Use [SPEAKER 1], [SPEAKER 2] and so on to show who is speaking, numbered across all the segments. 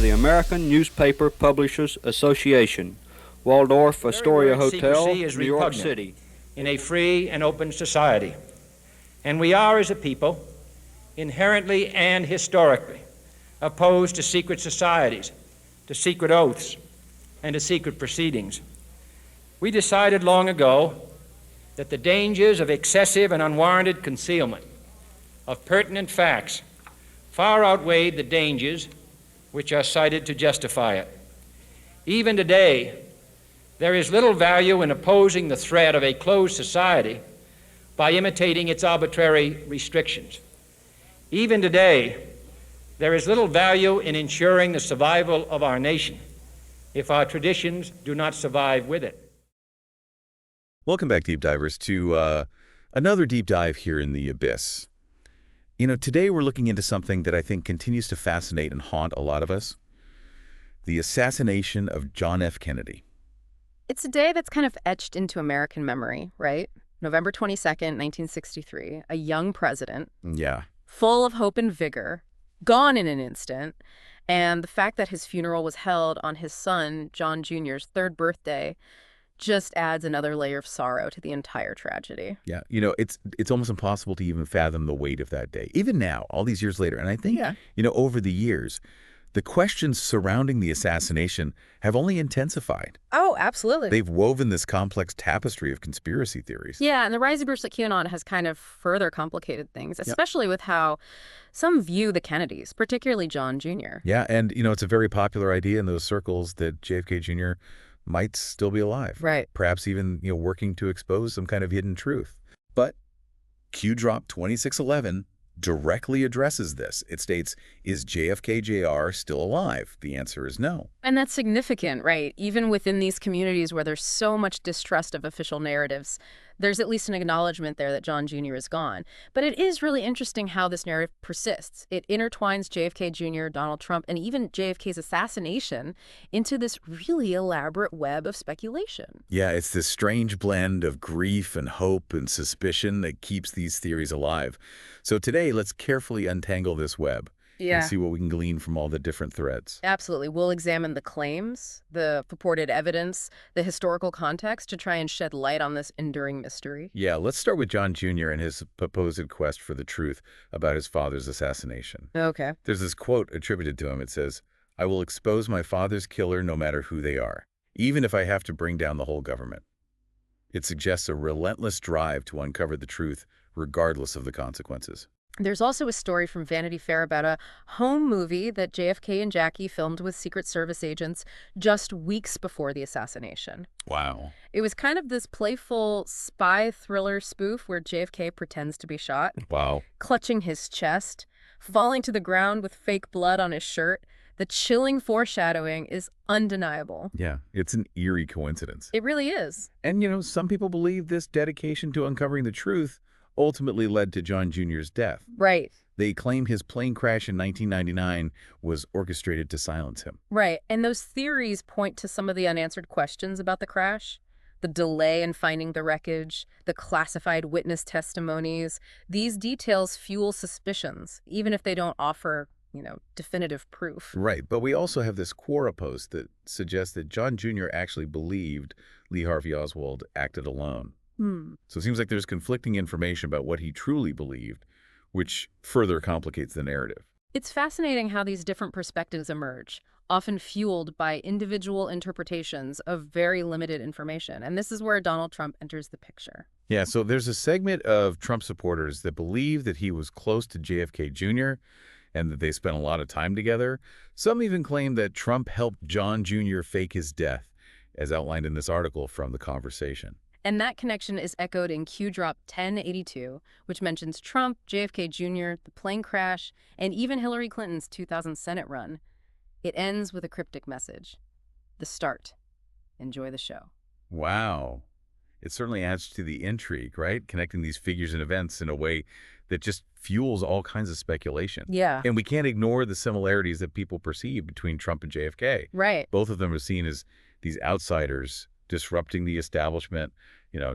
[SPEAKER 1] the American Newspaper Publishers Association, Waldorf Astoria Hotel, New York City.
[SPEAKER 2] In a free and open society. And we are, as a people, inherently and historically opposed to secret societies, to secret oaths, and to secret proceedings. We decided long ago that the dangers of excessive and unwarranted concealment of pertinent facts far outweighed the dangers which are cited to justify it. Even today, there is little value in opposing the threat of a closed society by imitating its arbitrary restrictions. Even today, there is little value in ensuring the survival of our nation if our traditions do not survive with it.
[SPEAKER 3] Welcome back, Deep Divers, to another deep dive here in The Abyss. You know, today we're looking into something that I think continues to fascinate and haunt a lot of us: the assassination of John F. Kennedy.
[SPEAKER 4] It's a day that's kind of etched into American memory, right? November 22nd, 1963, a young president.
[SPEAKER 3] Yeah.
[SPEAKER 4] Full of hope and vigor, gone in an instant. And the fact that his funeral was held on his son, John Jr.'s third birthday, just adds another layer of sorrow to the entire tragedy.
[SPEAKER 3] Yeah, you know, it's almost impossible to even fathom the weight of that day, even now, all these years later. And I think, you know, over the years, the questions surrounding the assassination have only intensified.
[SPEAKER 4] Oh, absolutely.
[SPEAKER 3] They've woven this complex tapestry of conspiracy theories.
[SPEAKER 4] Yeah, and the rising groups like QAnon has kind of further complicated things, especially with how some view the Kennedys, particularly John Jr.
[SPEAKER 3] Yeah, and, you know, it's a very popular idea in those circles that JFK Jr. might still be alive.
[SPEAKER 4] Right.
[SPEAKER 3] Perhaps even, you know, working to expose some kind of hidden truth. But Q Drop 2611 directly addresses this. It states, is JFK Jr. still alive? The answer is no.
[SPEAKER 4] And that's significant, right? Even within these communities where there's so much distrust of official narratives, there's at least an acknowledgement there that John Jr. is gone. But it is really interesting how this narrative persists. It intertwines JFK Jr., Donald Trump, and even JFK's assassination into this really elaborate web of speculation.
[SPEAKER 3] Yeah, it's this strange blend of grief and hope and suspicion that keeps these theories alive. So today, let's carefully untangle this web and see what we can glean from all the different threads.
[SPEAKER 4] Absolutely. We'll examine the claims, the purported evidence, the historical context to try and shed light on this enduring mystery.
[SPEAKER 3] Yeah, let's start with John Jr. and his supposed quest for the truth about his father's assassination.
[SPEAKER 4] Okay.
[SPEAKER 3] There's this quote attributed to him. It says, "I will expose my father's killer no matter who they are, even if I have to bring down the whole government." It suggests a relentless drive to uncover the truth, regardless of the consequences.
[SPEAKER 4] There's also a story from Vanity Fair about a home movie that JFK and Jackie filmed with Secret Service agents just weeks before the assassination.
[SPEAKER 3] Wow.
[SPEAKER 4] It was kind of this playful spy thriller spoof where JFK pretends to be shot.
[SPEAKER 3] Wow.
[SPEAKER 4] Clutching his chest, falling to the ground with fake blood on his shirt. The chilling foreshadowing is undeniable.
[SPEAKER 3] Yeah, it's an eerie coincidence.
[SPEAKER 4] It really is.
[SPEAKER 3] And, you know, some people believe this dedication to uncovering the truth ultimately led to John Jr.'s death.
[SPEAKER 4] Right.
[SPEAKER 3] They claim his plane crash in 1999 was orchestrated to silence him.
[SPEAKER 4] Right. And those theories point to some of the unanswered questions about the crash. The delay in finding the wreckage, the classified witness testimonies. These details fuel suspicions, even if they don't offer, you know, definitive proof.
[SPEAKER 3] Right. But we also have this Quora post that suggests that John Jr. actually believed Lee Harvey Oswald acted alone. So it seems like there's conflicting information about what he truly believed, which further complicates the narrative.
[SPEAKER 4] It's fascinating how these different perspectives emerge, often fueled by individual interpretations of very limited information. And this is where Donald Trump enters the picture.
[SPEAKER 3] Yeah, so there's a segment of Trump supporters that believe that he was close to JFK Jr. and that they spent a lot of time together. Some even claim that Trump helped John Jr. fake his death, as outlined in this article from The Conversation.
[SPEAKER 4] And that connection is echoed in Q Drop 1082, which mentions Trump, JFK Jr., the plane crash, and even Hillary Clinton's 2000 Senate run. It ends with a cryptic message. The start. Enjoy the show.
[SPEAKER 3] Wow. It certainly adds to the intrigue, right? Connecting these figures and events in a way that just fuels all kinds of speculation.
[SPEAKER 4] Yeah.
[SPEAKER 3] And we can't ignore the similarities that people perceive between Trump and JFK.
[SPEAKER 4] Right.
[SPEAKER 3] Both of them are seen as these outsiders disrupting the establishment,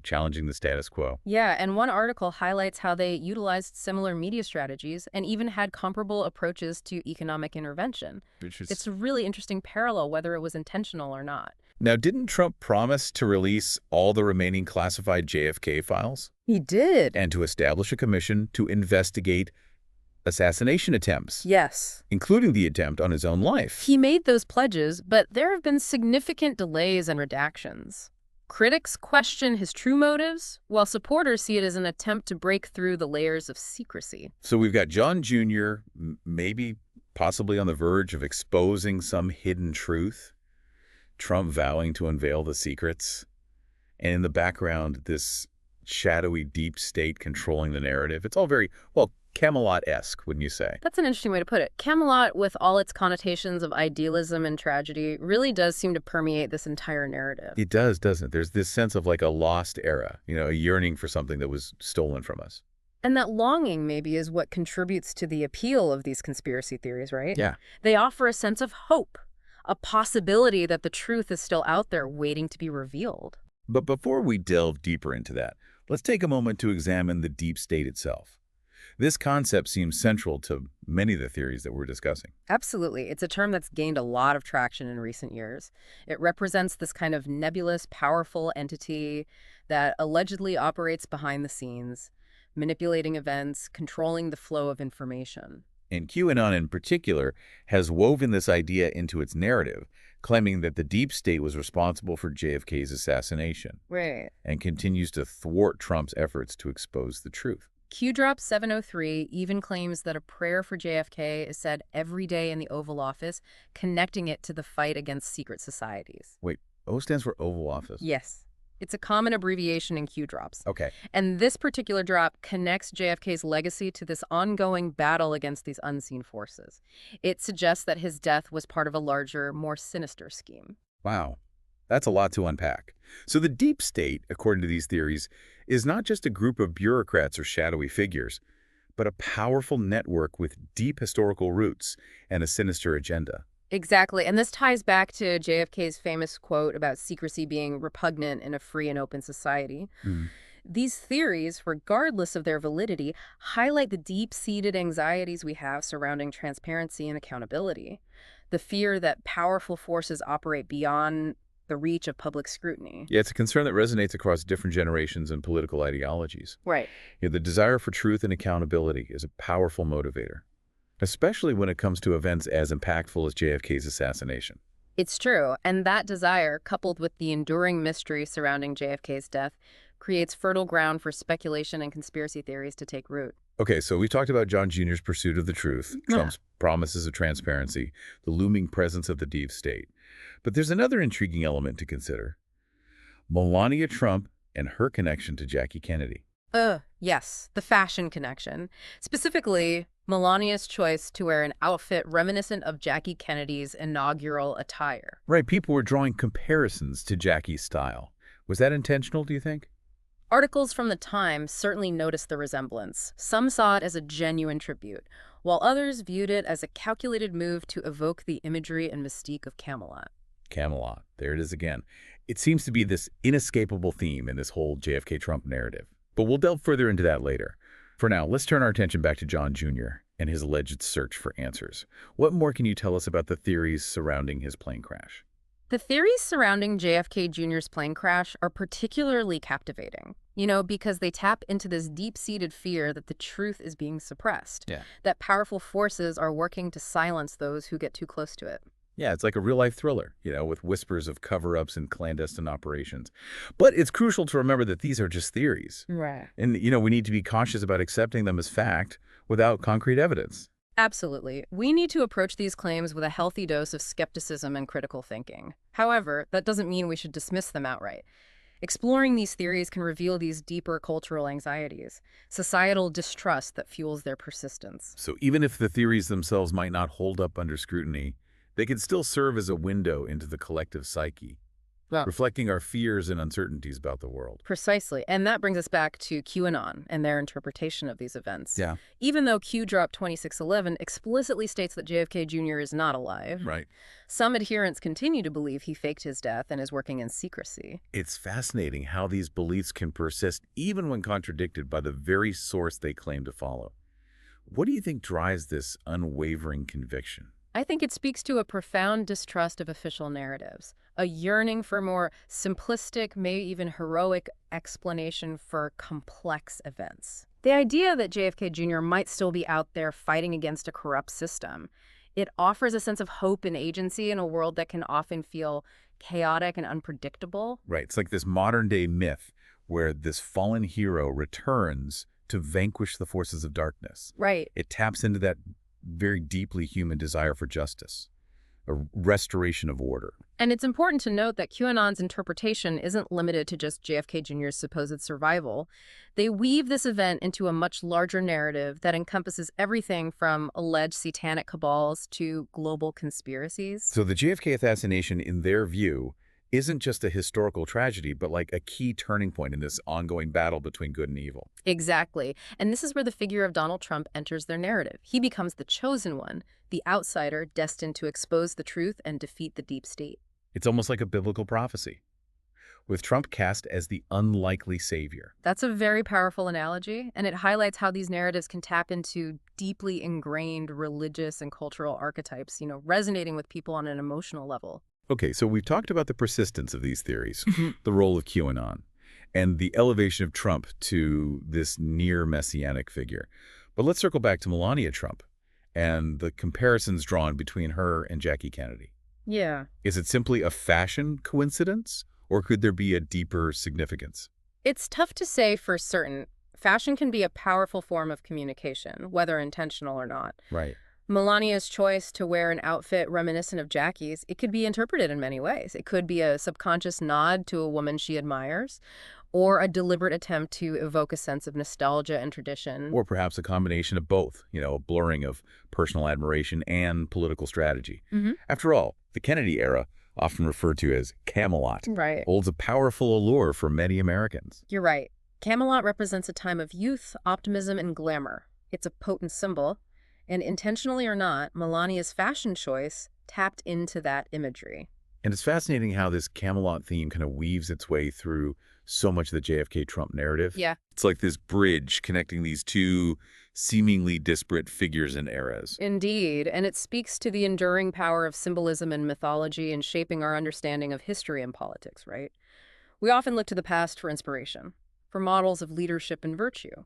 [SPEAKER 3] challenging the status quo.
[SPEAKER 4] Yeah, and one article highlights how they utilized similar media strategies and even had comparable approaches to economic intervention. It's a really interesting parallel, whether it was intentional or not.
[SPEAKER 3] Now, didn't Trump promise to release all the remaining classified JFK files?
[SPEAKER 4] He did.
[SPEAKER 3] And to establish a commission to investigate assassination attempts.
[SPEAKER 4] Yes.
[SPEAKER 3] Including the attempt on his own life.
[SPEAKER 4] He made those pledges, but there have been significant delays and redactions. Critics question his true motives, while supporters see it as an attempt to break through the layers of secrecy.
[SPEAKER 3] So we've got John Jr. maybe possibly on the verge of exposing some hidden truth, Trump vowing to unveil the secrets, and in the background, this shadowy deep state controlling the narrative. It's all very, well, Camelot-esque, wouldn't you say?
[SPEAKER 4] That's an interesting way to put it. Camelot, with all its connotations of idealism and tragedy, really does seem to permeate this entire narrative.
[SPEAKER 3] It does, doesn't it? There's this sense of like a lost era, a yearning for something that was stolen from us.
[SPEAKER 4] And that longing, maybe, is what contributes to the appeal of these conspiracy theories, right?
[SPEAKER 3] Yeah.
[SPEAKER 4] They offer a sense of hope, a possibility that the truth is still out there waiting to be revealed.
[SPEAKER 3] But before we delve deeper into that, let's take a moment to examine the deep state itself. This concept seems central to many of the theories that we're discussing.
[SPEAKER 4] Absolutely. It's a term that's gained a lot of traction in recent years. It represents this kind of nebulous, powerful entity that allegedly operates behind the scenes, manipulating events, controlling the flow of information.
[SPEAKER 3] And QAnon in particular has woven this idea into its narrative, claiming that the deep state was responsible for JFK's assassination.
[SPEAKER 4] Right.
[SPEAKER 3] And continues to thwart Trump's efforts to expose the truth.
[SPEAKER 4] Q-Drop 703 even claims that a prayer for JFK is said every day in the Oval Office, connecting it to the fight against secret societies.
[SPEAKER 3] Wait, O stands for Oval Office?
[SPEAKER 4] Yes. It's a common abbreviation in Q-Drops.
[SPEAKER 3] Okay.
[SPEAKER 4] And this particular drop connects JFK's legacy to this ongoing battle against these unseen forces. It suggests that his death was part of a larger, more sinister scheme.
[SPEAKER 3] Wow. That's a lot to unpack. So the deep state, according to these theories, is not just a group of bureaucrats or shadowy figures, but a powerful network with deep historical roots and a sinister agenda.
[SPEAKER 4] Exactly. And this ties back to JFK's famous quote about secrecy being repugnant in a free and open society. These theories, regardless of their validity, highlight the deep-seated anxieties we have surrounding transparency and accountability. The fear that powerful forces operate beyond the reach of public scrutiny.
[SPEAKER 3] Yeah, it's a concern that resonates across different generations and political ideologies.
[SPEAKER 4] Right.
[SPEAKER 3] The desire for truth and accountability is a powerful motivator, especially when it comes to events as impactful as JFK's assassination.
[SPEAKER 4] It's true, and that desire, coupled with the enduring mystery surrounding JFK's death, creates fertile ground for speculation and conspiracy theories to take root.
[SPEAKER 3] Okay, so we talked about John Jr.'s pursuit of the truth, Trump's promises of transparency, the looming presence of the deep state. But there's another intriguing element to consider. Melania Trump and her connection to Jackie Kennedy.
[SPEAKER 4] Yes, the fashion connection. Specifically, Melania's choice to wear an outfit reminiscent of Jackie Kennedy's inaugural attire.
[SPEAKER 3] Right, people were drawing comparisons to Jackie's style. Was that intentional, do you think?
[SPEAKER 4] Articles from the time certainly noticed the resemblance. Some saw it as a genuine tribute, while others viewed it as a calculated move to evoke the imagery and mystique of Camelot.
[SPEAKER 3] Camelot, there it is again. It seems to be this inescapable theme in this whole JFK Trump narrative. But we'll delve further into that later. For now, let's turn our attention back to John Jr. and his alleged search for answers. What more can you tell us about the theories surrounding his plane crash?
[SPEAKER 4] The theories surrounding JFK Jr.'s plane crash are particularly captivating, because they tap into this deep-seated fear that the truth is being suppressed, that powerful forces are working to silence those who get too close to it.
[SPEAKER 3] Yeah, it's like a real-life thriller, with whispers of cover-ups and clandestine operations. But it's crucial to remember that these are just theories.
[SPEAKER 4] Right.
[SPEAKER 3] And, we need to be cautious about accepting them as fact without concrete evidence.
[SPEAKER 4] Absolutely. We need to approach these claims with a healthy dose of skepticism and critical thinking. However, that doesn't mean we should dismiss them outright. Exploring these theories can reveal these deeper cultural anxieties, societal distrust that fuels their persistence.
[SPEAKER 3] So even if the theories themselves might not hold up under scrutiny, they can still serve as a window into the collective psyche. reflecting our fears and uncertainties about the world.
[SPEAKER 4] Precisely. And that brings us back to QAnon and their interpretation of these events.
[SPEAKER 3] Yeah.
[SPEAKER 4] Even though Q Drop 2611 explicitly states that JFK Jr. is not alive,
[SPEAKER 3] Right.
[SPEAKER 4] some adherents continue to believe he faked his death and is working in secrecy.
[SPEAKER 3] It's fascinating how these beliefs can persist even when contradicted by the very source they claim to follow. What do you think drives this unwavering conviction?
[SPEAKER 4] I think it speaks to a profound distrust of official narratives, a yearning for more simplistic, maybe even heroic explanation for complex events. The idea that JFK Jr. might still be out there fighting against a corrupt system, it offers a sense of hope and agency in a world that can often feel chaotic and unpredictable.
[SPEAKER 3] Right. It's like this modern-day myth where this fallen hero returns to vanquish the forces of darkness.
[SPEAKER 4] Right.
[SPEAKER 3] It taps into that very deeply human desire for justice, a restoration of order.
[SPEAKER 4] And it's important to note that QAnon's interpretation isn't limited to just JFK Jr.'s supposed survival. They weave this event into a much larger narrative that encompasses everything from alleged satanic cabals to global conspiracies.
[SPEAKER 3] So the JFK assassination, in their view, isn't just a historical tragedy, but like a key turning point in this ongoing battle between good and evil.
[SPEAKER 4] Exactly. And this is where the figure of Donald Trump enters their narrative. He becomes the chosen one, the outsider destined to expose the truth and defeat the deep state.
[SPEAKER 3] It's almost like a biblical prophecy, with Trump cast as the unlikely savior.
[SPEAKER 4] That's a very powerful analogy, and it highlights how these narratives can tap into deeply ingrained religious and cultural archetypes, resonating with people on an emotional level.
[SPEAKER 3] Okay, so we've talked about the persistence of these theories, the role of QAnon, and the elevation of Trump to this near-messianic figure. But let's circle back to Melania Trump and the comparisons drawn between her and Jackie Kennedy.
[SPEAKER 4] Yeah.
[SPEAKER 3] Is it simply a fashion coincidence, or could there be a deeper significance?
[SPEAKER 4] It's tough to say for certain. Fashion can be a powerful form of communication, whether intentional or not.
[SPEAKER 3] Right.
[SPEAKER 4] Melania's choice to wear an outfit reminiscent of Jackie's, it could be interpreted in many ways. It could be a subconscious nod to a woman she admires, or a deliberate attempt to evoke a sense of nostalgia and tradition.
[SPEAKER 3] Or perhaps a combination of both, a blurring of personal admiration and political strategy. After all, the Kennedy era, often referred to as Camelot,
[SPEAKER 4] Right.
[SPEAKER 3] holds a powerful allure for many Americans.
[SPEAKER 4] You're right. Camelot represents a time of youth, optimism, and glamour. It's a potent symbol. And intentionally or not, Melania's fashion choice tapped into that imagery.
[SPEAKER 3] And it's fascinating how this Camelot theme kind of weaves its way through so much of the JFK Trump narrative.
[SPEAKER 4] Yeah.
[SPEAKER 3] It's like this bridge connecting these two seemingly disparate figures and eras.
[SPEAKER 4] Indeed, and it speaks to the enduring power of symbolism and mythology in shaping our understanding of history and politics, right? We often look to the past for inspiration, for models of leadership and virtue.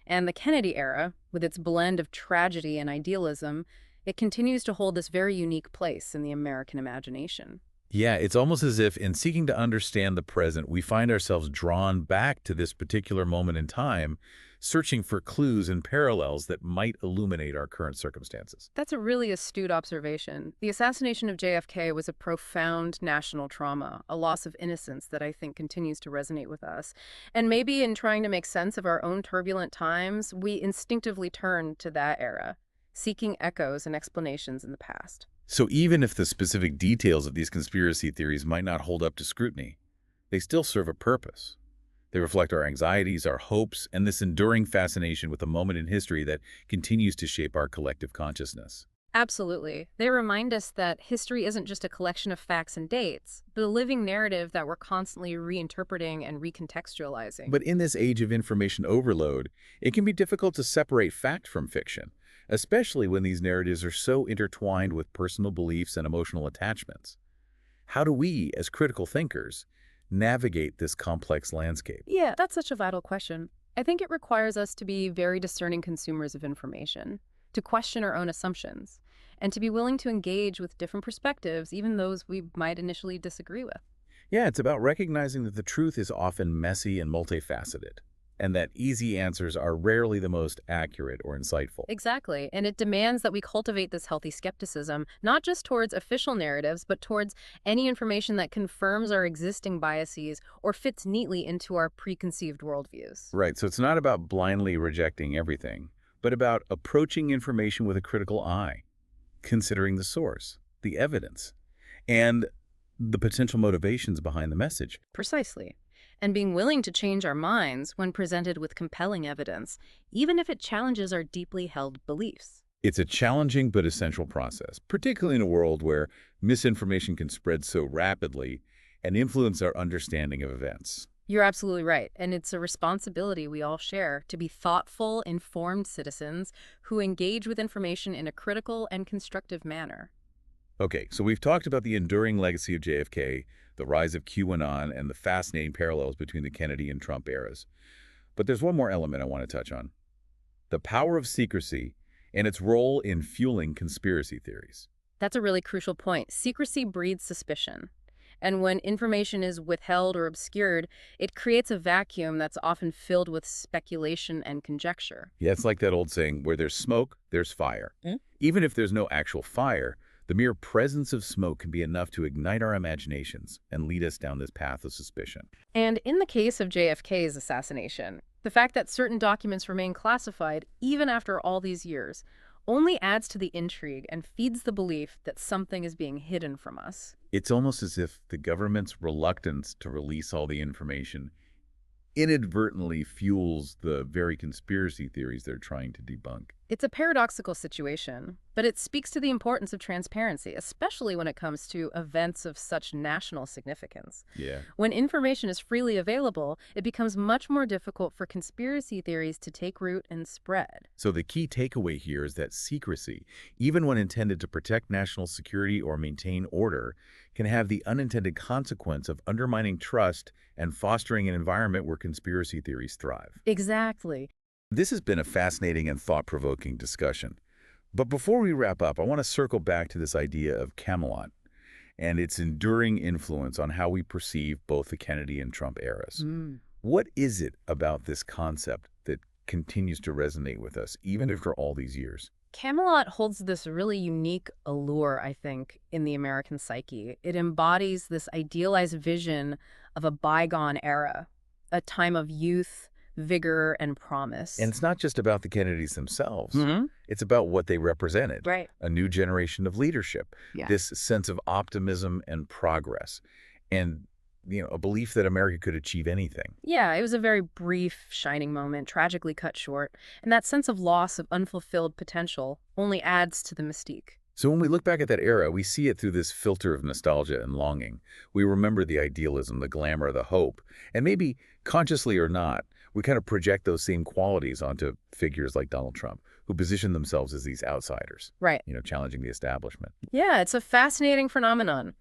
[SPEAKER 4] And the Kennedy era, with its blend of tragedy and idealism, it continues to hold this very unique place in the American imagination.
[SPEAKER 3] Yeah, it's almost as if in seeking to understand the present, we find ourselves drawn back to this particular moment in time, searching for clues and parallels that might illuminate our current circumstances.
[SPEAKER 4] That's a really astute observation. The assassination of JFK was a profound national trauma, a loss of innocence that I think continues to resonate with us. And maybe in trying to make sense of our own turbulent times, we instinctively turn to that era, seeking echoes and explanations in the past.
[SPEAKER 3] So even if the specific details of these conspiracy theories might not hold up to scrutiny, they still serve a purpose. They reflect our anxieties, our hopes, and this enduring fascination with a moment in history that continues to shape our collective consciousness.
[SPEAKER 4] Absolutely. They remind us that history isn't just a collection of facts and dates, but a living narrative that we're constantly reinterpreting and recontextualizing.
[SPEAKER 3] But in this age of information overload, it can be difficult to separate fact from fiction, especially when these narratives are so intertwined with personal beliefs and emotional attachments. How do we, as critical thinkers, navigate this complex landscape?
[SPEAKER 4] Yeah, that's such a vital question. I think it requires us to be very discerning consumers of information, to question our own assumptions, and to be willing to engage with different perspectives, even those we might initially disagree with.
[SPEAKER 3] Yeah, it's about recognizing that the truth is often messy and multifaceted, and that easy answers are rarely the most accurate or insightful.
[SPEAKER 4] Exactly, and it demands that we cultivate this healthy skepticism, not just towards official narratives, but towards any information that confirms our existing biases or fits neatly into our preconceived worldviews.
[SPEAKER 3] Right, so it's not about blindly rejecting everything, but about approaching information with a critical eye, considering the source, the evidence, and the potential motivations behind the message.
[SPEAKER 4] Precisely. And being willing to change our minds when presented with compelling evidence, even if it challenges our deeply held beliefs.
[SPEAKER 3] It's a challenging but essential process, particularly in a world where misinformation can spread so rapidly and influence our understanding of events.
[SPEAKER 4] You're absolutely right, and it's a responsibility we all share to be thoughtful, informed citizens who engage with information in a critical and constructive manner.
[SPEAKER 3] Okay, so we've talked about the enduring legacy of JFK, the rise of QAnon, and the fascinating parallels between the Kennedy and Trump eras. But there's one more element I want to touch on: the power of secrecy and its role in fueling conspiracy theories.
[SPEAKER 4] That's a really crucial point. Secrecy breeds suspicion. And when information is withheld or obscured, it creates a vacuum that's often filled with speculation and conjecture.
[SPEAKER 3] Yeah, it's like that old saying, where there's smoke, there's fire. Even if there's no actual fire, the mere presence of smoke can be enough to ignite our imaginations and lead us down this path of suspicion.
[SPEAKER 4] And in the case of JFK's assassination, the fact that certain documents remain classified even after all these years only adds to the intrigue and feeds the belief that something is being hidden from us.
[SPEAKER 3] It's almost as if the government's reluctance to release all the information inadvertently fuels the very conspiracy theories they're trying to debunk.
[SPEAKER 4] It's a paradoxical situation, but it speaks to the importance of transparency, especially when it comes to events of such national significance.
[SPEAKER 3] Yeah.
[SPEAKER 4] When information is freely available, it becomes much more difficult for conspiracy theories to take root and spread.
[SPEAKER 3] So the key takeaway here is that secrecy, even when intended to protect national security or maintain order, can have the unintended consequence of undermining trust and fostering an environment where conspiracy theories thrive.
[SPEAKER 4] Exactly.
[SPEAKER 3] This has been a fascinating and thought-provoking discussion. But before we wrap up, I want to circle back to this idea of Camelot and its enduring influence on how we perceive both the Kennedy and Trump eras. What is it about this concept that continues to resonate with us, even after all these years?
[SPEAKER 4] Camelot holds this really unique allure, I think, in the American psyche. It embodies this idealized vision of a bygone era, a time of youth, vigor, and promise.
[SPEAKER 3] And it's not just about the Kennedys themselves.
[SPEAKER 4] Mm-hmm.
[SPEAKER 3] It's about what they represented.
[SPEAKER 4] Right.
[SPEAKER 3] A new generation of leadership,
[SPEAKER 4] Yeah.
[SPEAKER 3] this sense of optimism and progress, and a belief that America could achieve anything.
[SPEAKER 4] Yeah, it was a very brief, shining moment, tragically cut short, and that sense of loss of unfulfilled potential only adds to the mystique.
[SPEAKER 3] So when we look back at that era, we see it through this filter of nostalgia and longing. We remember the idealism, the glamour, the hope, and maybe consciously or not, we kind of project those same qualities onto figures like Donald Trump, who position themselves as these outsiders,
[SPEAKER 4] Right.
[SPEAKER 3] Challenging the establishment.
[SPEAKER 4] Yeah, it's a fascinating phenomenon.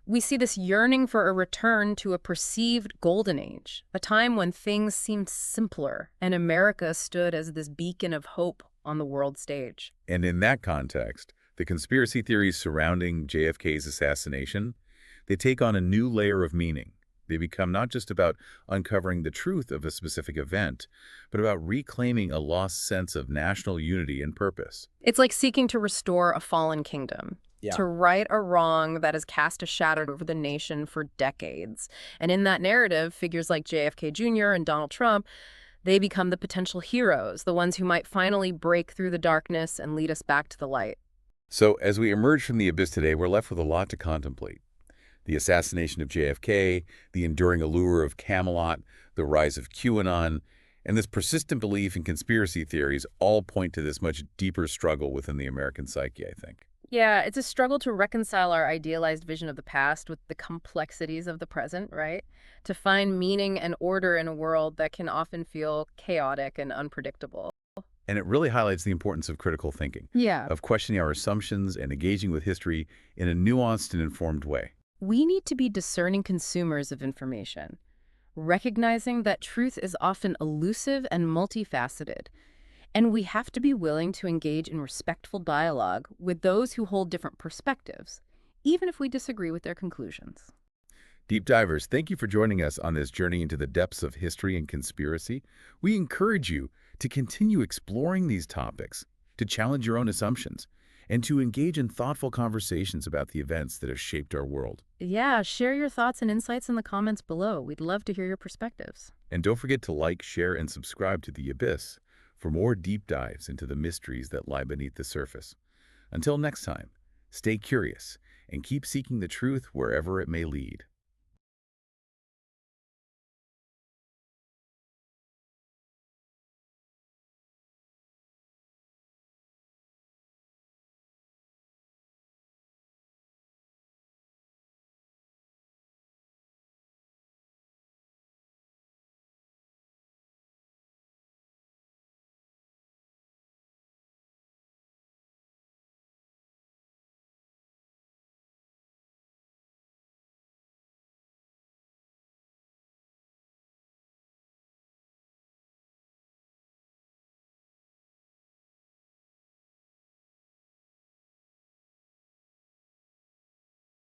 [SPEAKER 4] We see this yearning for a return to a perceived golden age, a time when things seemed simpler and America stood as this beacon of hope on the world stage.
[SPEAKER 3] And in that context, the conspiracy theories surrounding JFK's assassination, they take on a new layer of meaning. They become not just about uncovering the truth of a specific event, but about reclaiming a lost sense of national unity and purpose.
[SPEAKER 4] It's like seeking to restore a fallen kingdom, to right a wrong that has cast a shadow over the nation for decades. And in that narrative, figures like JFK Jr. and Donald Trump, they become the potential heroes, the ones who might finally break through the darkness and lead us back to the light.
[SPEAKER 3] So as we emerge from the abyss today, we're left with a lot to contemplate. The assassination of JFK, the enduring allure of Camelot, the rise of QAnon, and this persistent belief in conspiracy theories all point to this much deeper struggle within the American psyche, I think.
[SPEAKER 4] Yeah, it's a struggle to reconcile our idealized vision of the past with the complexities of the present, right? To find meaning and order in a world that can often feel chaotic and unpredictable.
[SPEAKER 3] And it really highlights the importance of critical thinking,
[SPEAKER 4] Yeah.
[SPEAKER 3] of questioning our assumptions and engaging with history in a nuanced and informed way.
[SPEAKER 4] We need to be discerning consumers of information, recognizing that truth is often elusive and multifaceted. And we have to be willing to engage in respectful dialogue with those who hold different perspectives, even if we disagree with their conclusions.
[SPEAKER 3] Deep divers, thank you for joining us on this journey into the depths of history and conspiracy. We encourage you to continue exploring these topics, to challenge your own assumptions, and to engage in thoughtful conversations about the events that have shaped our world.
[SPEAKER 4] Yeah, share your thoughts and insights in the comments below. We'd love to hear your perspectives.
[SPEAKER 3] And don't forget to like, share, and subscribe to The Abyss for more deep dives into the mysteries that lie beneath the surface. Until next time, stay curious and keep seeking the truth wherever it may lead.